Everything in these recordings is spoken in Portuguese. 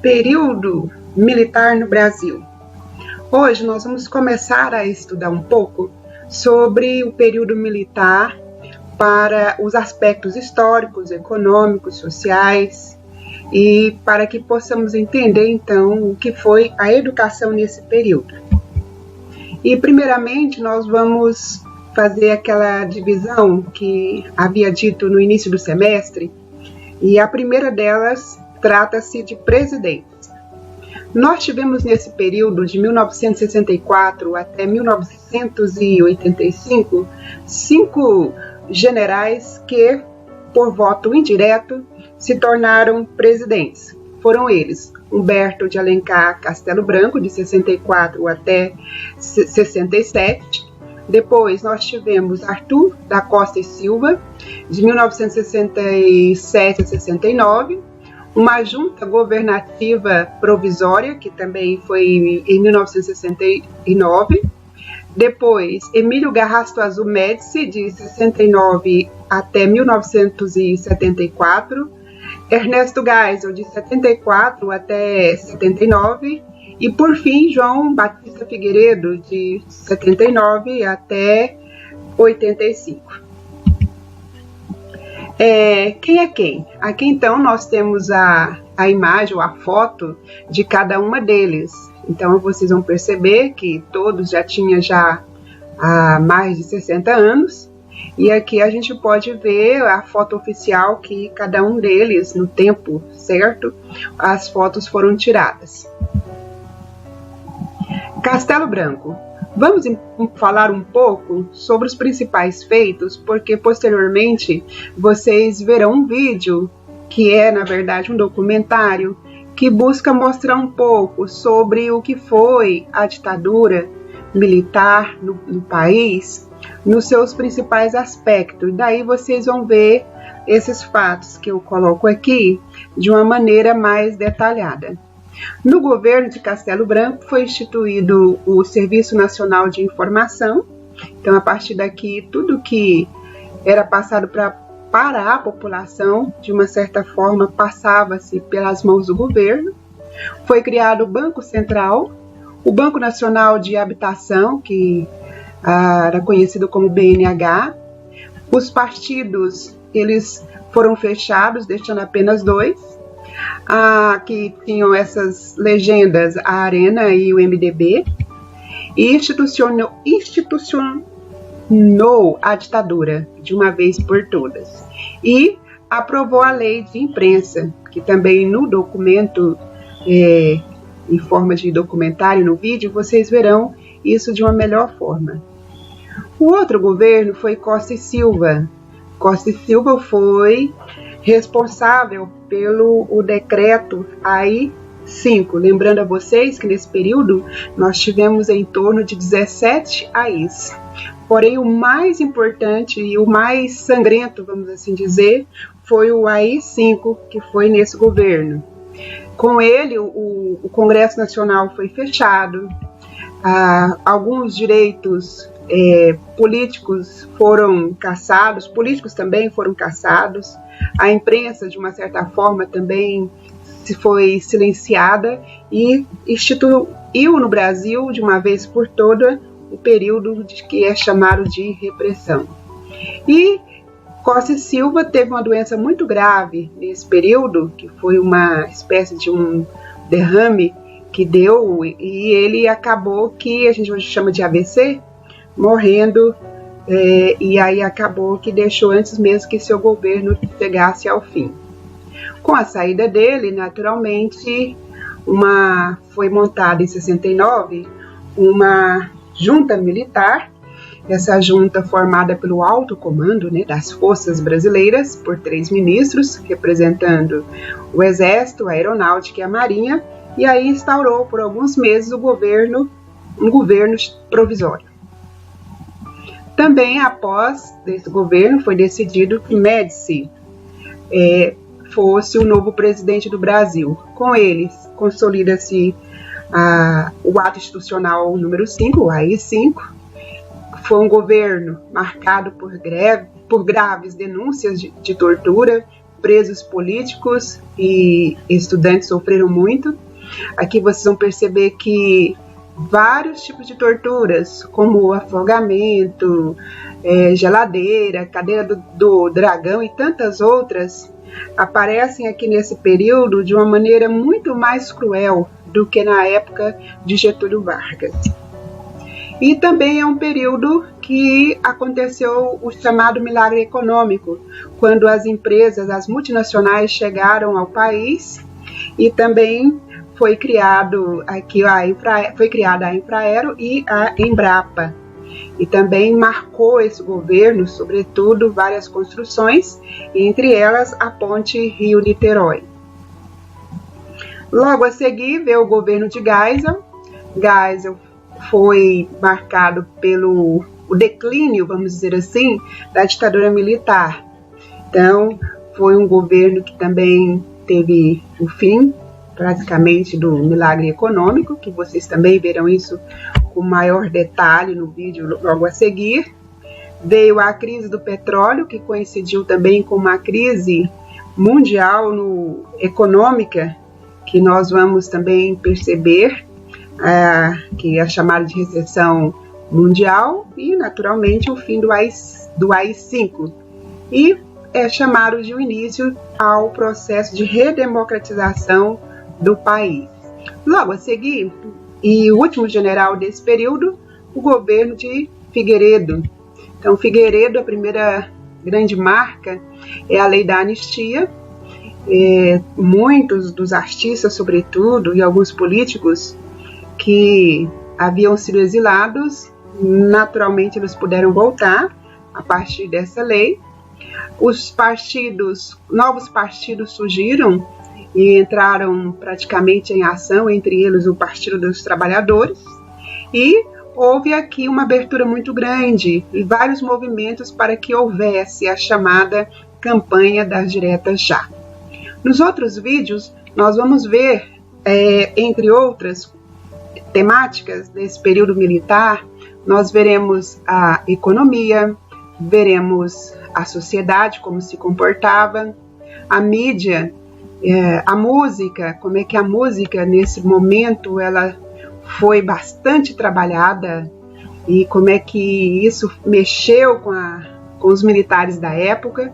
Período militar no Brasil. Hoje nós vamos começar a estudar um pouco sobre o período militar para os aspectos históricos, econômicos, sociais e para que possamos entender então o que foi a educação nesse período. E primeiramente nós vamos fazer aquela divisão que havia dito no início do semestre, e a primeira delas trata-se de presidentes. Nós tivemos nesse período de 1964 até 1985 5 generais que, por voto indireto, se tornaram presidentes. Foram eles: Humberto de Alencar Castelo Branco, de 64 até 67. Depois nós tivemos Arthur da Costa e Silva, de 1967 a 69. Uma junta governativa provisória, que também foi em 1969. Depois, Emílio Garrasto Azul Médici, de 69 até 1974. Ernesto Geisel, de 74 até 79. E, por fim, João Batista Figueiredo, de 79 até 85. Quem é quem? Aqui então nós temos a imagem ou a foto de cada uma deles. Então vocês vão perceber que todos já tinham há mais de 60 anos. E aqui a gente pode ver a foto oficial que cada um deles, no tempo certo, as fotos foram tiradas. Castelo Branco. Vamos falar um pouco sobre os principais feitos, porque posteriormente vocês verão um vídeo que é, na verdade, um documentário que busca mostrar um pouco sobre o que foi a ditadura militar no país, nos seus principais aspectos. Daí vocês vão ver esses fatos que eu coloco aqui de uma maneira mais detalhada. No governo de Castelo Branco foi instituído o Serviço Nacional de Informação. Então, a partir daqui, tudo que era passado para a população, de uma certa forma, passava-se pelas mãos do governo. Foi criado o Banco Central, o Banco Nacional de Habitação, que era conhecido como BNH. Os partidos, eles foram fechados, deixando apenas 2. Que tinham essas legendas, a Arena e o MDB, e institucionou a ditadura de uma vez por todas. E aprovou a lei de imprensa, que também no documento, em forma de documentário, no vídeo, vocês verão isso de uma melhor forma. O outro governo foi Costa e Silva. Costa e Silva foi responsável pelo decreto AI-5. Lembrando a vocês que nesse período nós tivemos em torno de 17 AIs. Porém, o mais importante e o mais sangrento, vamos assim dizer, foi o AI-5, que foi nesse governo. Com ele, o Congresso Nacional foi fechado, alguns direitos políticos foram cassados, políticos também foram cassados, a imprensa, de uma certa forma, também foi silenciada e instituiu no Brasil, de uma vez por toda, o período que é chamado de repressão. E Costa e Silva teve uma doença muito grave nesse período, que foi uma espécie de um derrame que deu, e ele acabou que a gente hoje chama de AVC, morrendo, e aí acabou que deixou antes mesmo que seu governo chegasse ao fim. Com a saída dele, naturalmente, foi montada em 69 uma junta militar, essa junta formada pelo alto comando, das forças brasileiras, por 3 ministros, representando o Exército, a Aeronáutica e a Marinha, e aí instaurou por alguns meses um governo provisório. Também, após esse governo, foi decidido que Médici fosse o novo presidente do Brasil. Com ele, consolida-se o ato institucional número 5, o AI-5. Foi um governo marcado por graves denúncias de tortura, presos políticos e estudantes sofreram muito. Aqui vocês vão perceber que vários tipos de torturas, como afogamento, geladeira, cadeira do dragão e tantas outras, aparecem aqui nesse período de uma maneira muito mais cruel do que na época de Getúlio Vargas. E também é um período que aconteceu o chamado milagre econômico, quando as empresas, as multinacionais chegaram ao país e também foi criada a Infraero e a Embrapa. E também marcou esse governo, sobretudo, várias construções, entre elas a ponte Rio-Niterói. Logo a seguir veio o governo de Geisel. Geisel foi marcado pelo declínio, vamos dizer assim, da ditadura militar. Então, foi um governo que também teve o fim, praticamente, do milagre econômico, que vocês também verão isso com maior detalhe no vídeo logo a seguir. Veio a crise do petróleo, que coincidiu também com uma crise mundial econômica, que nós vamos também perceber, que é chamada de recessão mundial, e naturalmente o fim do AI-5. E é chamado de o início ao processo de redemocratização do país. Logo a seguir, e o último general desse período, o governo de Figueiredo. Então, Figueiredo, a primeira grande marca é a lei da anistia. Muitos dos artistas, sobretudo, e alguns políticos que haviam sido exilados, naturalmente eles puderam voltar a partir dessa lei. Novos partidos surgiram e entraram praticamente em ação, entre eles o Partido dos Trabalhadores, e houve aqui uma abertura muito grande e vários movimentos para que houvesse a chamada campanha das diretas já. Nos outros vídeos, nós vamos ver, entre outras temáticas desse período militar, nós veremos a economia, veremos a sociedade, como se comportava, a mídia, a música, como é que a música nesse momento ela foi bastante trabalhada e como é que isso mexeu com os militares da época.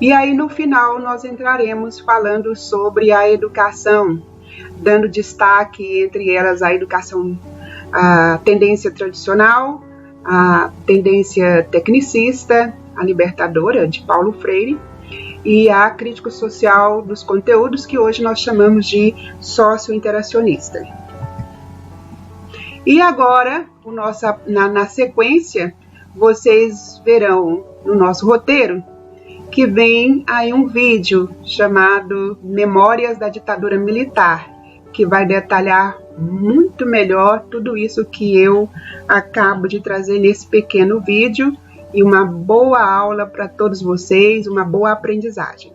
E aí no final nós entraremos falando sobre a educação, dando destaque entre elas a educação, a tendência tradicional, a tendência tecnicista, a libertadora de Paulo Freire, e a crítico social dos conteúdos, que hoje nós chamamos de socio-interacionista. E agora, na sequência, vocês verão no nosso roteiro que vem aí um vídeo chamado Memórias da Ditadura Militar, que vai detalhar muito melhor tudo isso que eu acabo de trazer nesse pequeno vídeo, e uma boa aula para todos vocês, uma boa aprendizagem.